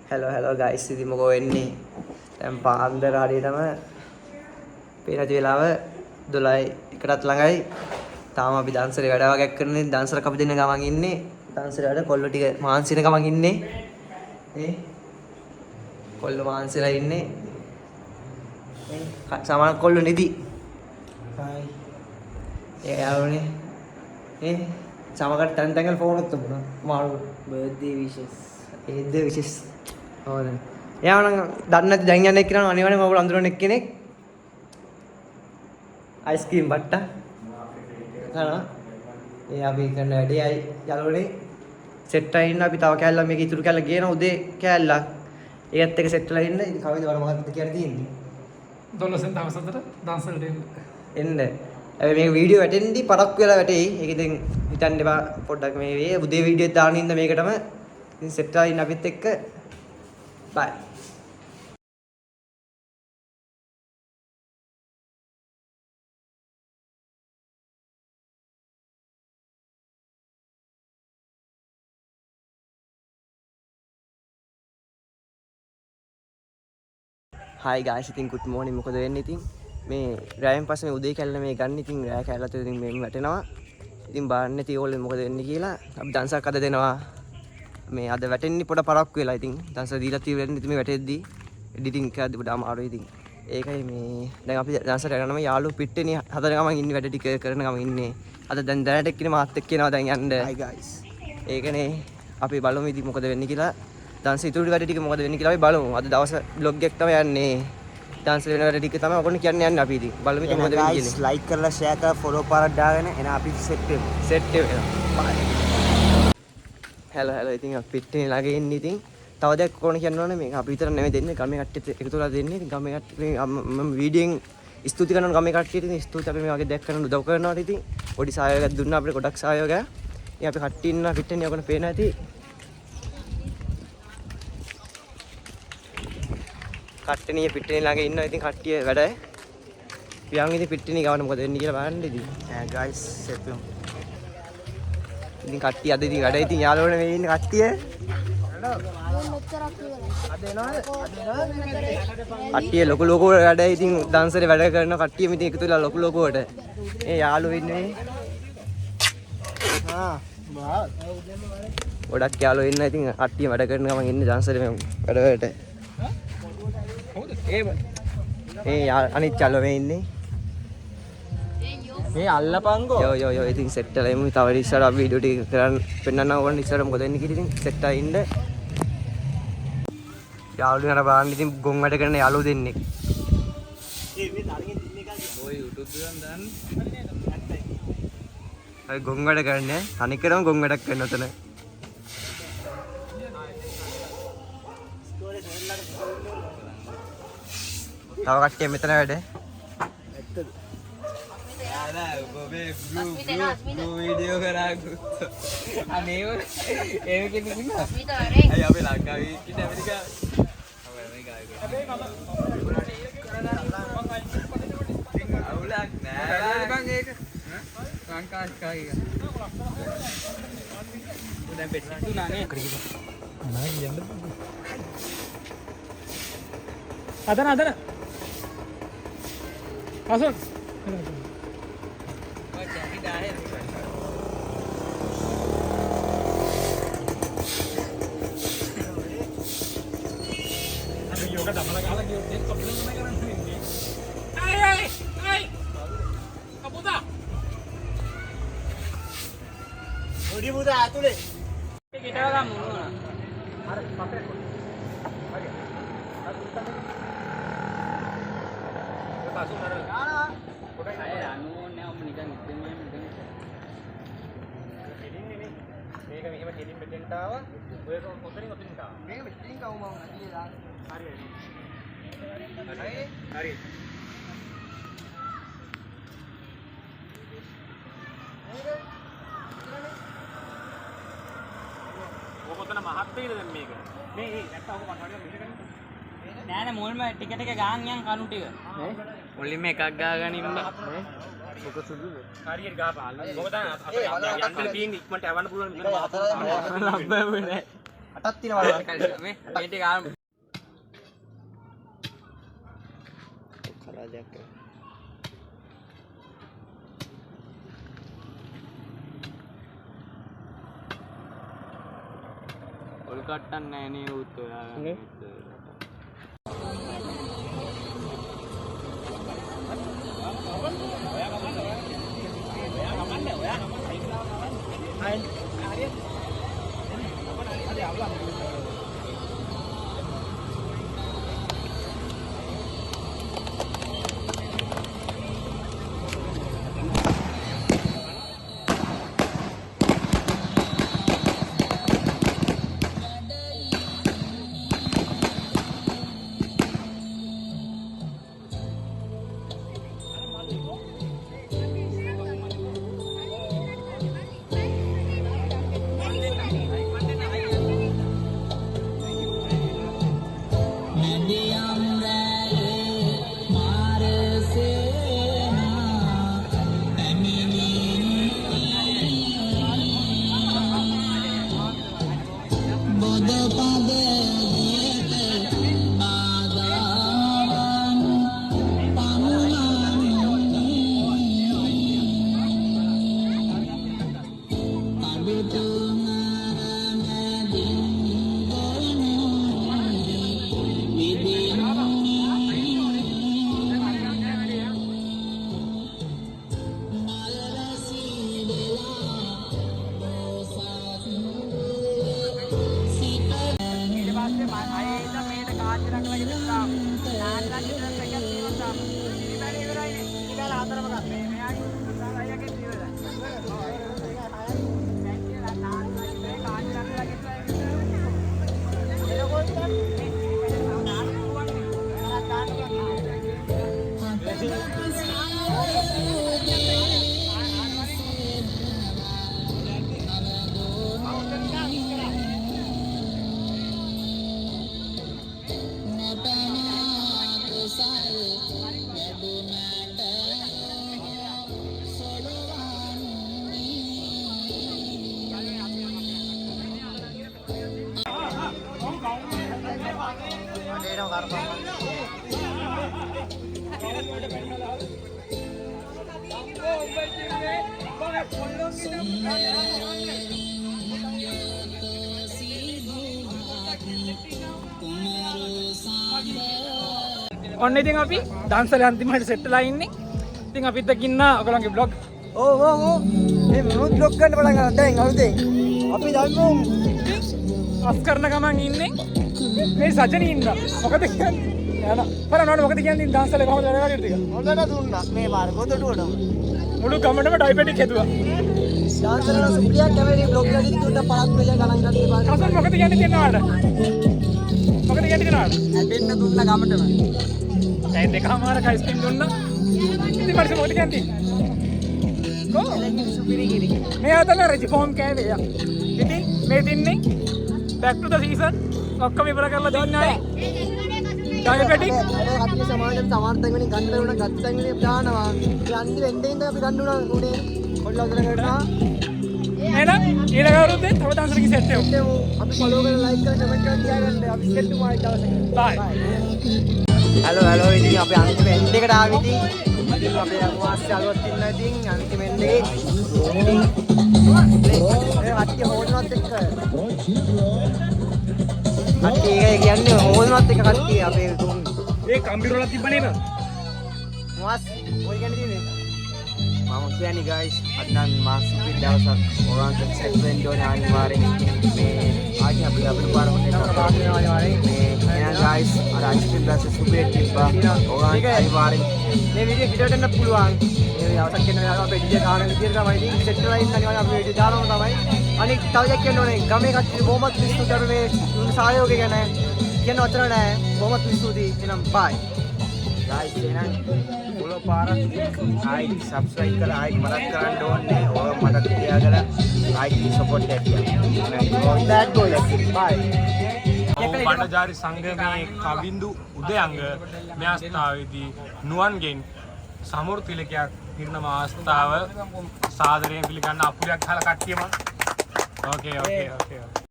hello guys ඉතින් මොකෝ වෙන්නේ දැන් පාන්දර හරියටම පේන වෙලාව 12:00කට ළඟයි තාම අපි දන්සරේ වැඩ වගේක් කරන්නේ දන්සරක් අපි දෙන්න ගමන් ඉන්නේ දන්සරේ වැඩ කොල්ල ටික මාන්සින ගමන් ඉන්නේ කොල්ල මාන්සිලා ඉන්නේ සමාන කොල්ල නෙදි හායි යාළුවනේ සමකට තැන් ෆෝන් එකක් තිබුණා මාළු බර්ත්ඩේ විෂස් හොඳයි එයාම නම් දන්නේ නැති දැන් යන්නේ කියලා අනිවාර්යෙන්ම ඔයගොල්ලෝ අඳුරන එක්කෙනෙක් අයිස්ක්‍රීම් බට්ටා කනවා ඒ අපි කරන වැඩේ අය යාළුවනේ සෙට් වෙලා ඉන්න අපි තව කෑල්ලක් මේක ඉතුරු කෑල්ල ගේන උදේ කෑල්ලක් ඒකත් එක සෙට් වෙලා ඉන්න ඉතින් කවයිද වර මොකක්ද කියන්න තියෙන්නේ 12 දවසකට දන්සලට එන්න හැබැයි මේක වීඩියෝ වැටෙන්දි පරක් වෙලා වැටෙයි ඒක ඉතින් හිතන්න එපා පොඩ්ඩක් මේ වේ උදේ වීඩියෝ එක දාන්න ඉන්න මේකටම ඉතින් සෙට් වෙලා ඉන්න අපිත් එක්ක බයි Hi guys, ඉතින් good morning මොකද වෙන්නේ ඉතින් මේ රෑයෙන් පස්සේ මේ උදේ කැල්ල මේ ගන්න ඉතින් රෑ කැල්ලත් ඉතින් මේ වැටෙනවා ඉතින් බලන්න නැති ඕගොල්ලෝ මොකද වෙන්නේ කියලා අපි දන්සක් අද දෙනවා මේ අද වැටෙන්නේ පොඩ පරක් වෙලා ඉතින් දන්ස දීලා තියෙන්නේ ඉතින් මේ වැටෙද්දි එඩිටින් කරද්දි පොඩ අමාරුයි ඉතින් ඒකයි මේ දැන් අපි දන්සට යනම යාළුවෝ පිට්ටේනේ හතර ගමන් ඉන්නේ වැඩ ටික කරන ගමන් ඉන්නේ අද දැන් දැනට එක්කිනේ මාත් එක්ක එනවා දැන් යන්න Hi guys ඒකනේ අපි බලමු ඉතින් මොකද වෙන්නේ කියලා dance ඉතුරු වැඩ ටික මොකද වෙන්නේ කියලා අපි බලමු. අද දවස් vlog එක තමයි යන්නේ. dance වෙන වැඩ ටික තමයි ඔයගොල්ලෝ කියන්නේ යන්නේ අපි ඉතින්. බලමු ඉතින් මොකද වෙන්නේ කියන්නේ. like කරලා share කරලා follow පාරක් දාගෙන එන අපි set වෙමු. set වෙනවා. bye. hello ඉතින් අපි පිටින් ළඟ ඉන්නේ ඉතින්. තව දෙයක් කොහොන කියන්න ඕනේ මේක අපි විතර නෙමෙයි දෙන්නේ. ගමේ කට්ටියත් එකතු වෙලා දෙන්නේ. ඉතින් ගමේ කට්ටිය මම වීඩියෝෙන් ස්තුති කරනවා ගමේ කට්ටියට ඉතින් ස්තුති අපි මේ වගේ දෙයක් කරන්න උදව් කරනවාට ඉතින් පොඩි සහයෝගයක් දුන්නා අපිට ගොඩක් සහයෝගයක්. ඉතින් අපි කට්ටිය ඉන්නවා පිටින් ඔයගොල්ලෝ පේනවා ඇති. කට්ටනිය පිට්ටනිය ළඟ ඉන්නවා ඉතින් කට්ටිය වැඩ. පියන් ඉතින් පිට්ටනිය ගවන්න මොකද වෙන්නේ කියලා බලන්න ඉතින්. guys set වෙමු. ඉතින් කට්ටිය අද ඉතින් වැඩ ඉතින් යාළුවනේ මේ ඉන්නේ කට්ටිය. කට්ටිය ලොකු වැඩ ඉතින් දන්සරේ වැඩ කරන කට්ටිය ඉතින් එකතු වෙලා ලොකුවට. මේ යාළුවෝ ඉන්නේ. ගොඩක් යාළුවෝ ඉන්න ඉතින් කට්ටිය වැඩ කරන ගමන් ඉන්නේ දන්සරේ වැඩ. අනිත් චල්ව මේ ඉන්නේ මේ අල්ලපංගෝ යෝ ඉතින් සෙට් වෙලා ඉමු තව ඉස්සර අපි වීඩියෝ ටික කරන්න පෙන්නන්න ඕන ඉස්සර මොකද වෙන්නේ කියලා ඉතින් සෙට් වෙලා ඉන්න යාළුවෝ නර බලන්න ඉතින් ගොන් වැඩ කරන යාළුවෝ දෙන්නේ මේ තරගෙන් දින්නේ කාගේ ඔය YouTube එකෙන් දාන්න අය ගොන් වැඩ කරන්නේ අනිකරම ගොන් වැඩක් කරන උතන තව කට්ටිය මෙතන වැඩ. ඇත්තද? යාලා ඔබේ බ්ලූ වීඩියෝ කරාගු. අනේ ඒක කිව්වද? අය අපේ ලංකාවේ ඉන්න ඇමරිකාව. හැබැයි අවුලක් නෑ. මං ඒක ලංකාවේ කාගේ. දැන් පෙට්ටු නානේ. නෑ යන්න. අදන Masuk. Aduh, yoga dah malah kalah gitu. Dia kok belum main kan ini. Hai. Kabuta. Oh, dia buta atuh deh. Kita kamu. Harus pakai. Oke. Masuk ada. Saya anu neo menikah gitu menikah. Ini. Mereka ini bikin tawa. Gue kok kotorin kotorin tawa. Mereka bikin kau mau nanti lah. Hari. Gua kotorin mahat pe itu mereka. Nih, kita aku kotorin mereka. නෑනේ මුල්ම ticket එක ගාන් යන් කණු ටික නේ මුලින්ම එකක් ගාගෙන ඉන්න නේ මොකද සුදුද හරියට ගහපහල් මොකද අපිට යන්න තියෙන ඉක්මනට යවන්න පුළුවන් මෙතන ලබ්බුනේ අටක් තියෙනවා මේ ටික ආම් කරාදයක් ඔල් කට්ටන්න නැහැ නේ උත් ඔයාලා ඔන්න ඉතින් අපි දන්සලේ අන්තිමට සෙට් වෙලා ඉන්නේ. ඉතින් අපිත් එක්ක ඉන්න ඔයගොල්ලන්ගේ vlog. ඔව් මේ මොනවද vlog ගන්න පටන් ගන්නවා දැන් අවුදේ. අපි දන්නෝ අස් කරන ගමන් ඉන්නේ. මේ සජනී ඉන්න. මොකද කියන්නේ? යන. බලන්න මොකද කියන්නේ දන්සලේ කොහොමද වැඩ කරන්නේ ටික. හොඳට දුන්නා මේ පාර ගොඩටුවට. මුළු ගමනම ඩයබටික් හැදුවා. දන්සලේ සුප්‍රියා කැමරේ vlog එකේ දුන්න 50 මිලියන් ගණන් ගන්න බෑ. අසල් මොකද කියන්නේ තියනවාට? මොකද කියන්නේ තියනවාට? හැදෙන්න දුන්න ගමටම. දැන් දෙකමාරක අයිස්ක්‍රීම් දුන්නා. ඉතින් මට මොකද කියන්නේ? සුපිරි මේ අතන රෙජි ෆෝම් කෑවේ යා. ඉතින් මේ දින්නේ back to the season ඔක්කොම ඉවර කරලා දෙන්නයි. ඩයබටික් කට්ටිය සමාජයට සමර්ථක වෙන ගන්න උන ගත්තන් වෙන දානවා. ඒ අන්ති වෙන්නේ ඉඳන් අපි ගන්න උනේ කොල්ල උදල කරනවා. එහෙනම් ඊළඟ අවුරුද්දේ තව දන්සලකින් සෙට් වෙමු. අපි ෆලෝ කරලා ලයික් කරලා කමෙන්ට් කරලා තියාගන්න. අපි සෙට් වෙමු ආයෙත් දවසක. බයි. හලෝ ඉතින් අපි අන්තිම එන්ඩ් එකට ආවි ඉතින්. ඉතින් අපේ අමාස්‍ය අලුත් ඉන්නවා ඉතින් අන්තිම එන්ඩ් එකේ. ඒ කට්ටිය හොල්නවත් එක්ක. කට්ටිය කියන්නේ හොල්නවත් එක්ක කට්ටිය අපේ තුන්. ඒ කම්බිරෝලක් තිබ්බනේ නේද? මාස් ඔය කියන්නේ තියෙන්නේ. මම කියන්නේ guys අද නම් මාස් සුපිරි දවසක් ඔයාලට සෙට් වෙන්න ඕනේ අනිවාර්යෙන්. මේ ආයි අපි අපේ පාර හොන්නේ අනිවාර්යෙන්. මේ guys අර අයිස්ක්‍රීම් ග්ලාස් සුපිරි තිබ්බා. ඔයාලට අනිවාර්යෙන් මේ වීඩියෝ හිටවට එන්න පුළුවන්. මේ අවසන් කරන වෙලාව අපේ DJ කාරණ විදියට තමයි ඉතින් සෙට් වෙලා ඉන්න අනිවාර්යෙන් අපි වීඩියෝ දානවා තමයි. අනික තව දෙයක් කියන්න ඕනේ. ගමේ කට්ටිය බොහොමත් ස්තුතියි මේ සහයෝගය ගැන. කියන්න වචන නැහැ. බොහොමත් ස්තුතියි. එහෙනම් bye. guys එහෙනම් follow පාර ආයි subscribe කරලා ආයි මතක් කරන්න ඕනේ. ඔය මතක් තියාගලා ආයි support එක කියන්න. that boys bye. බණ්ඩජාරි සංගමයේ කවින්දු උදයංග මේ අවස්ථාවේදී නුවන්ගෙන් සමෘ තිලකයක් පිරිනම අවස්ථාව සාදරයෙන් පිළිගන්න අපුලයක් ගහලා කට්ටියම. ඕකේ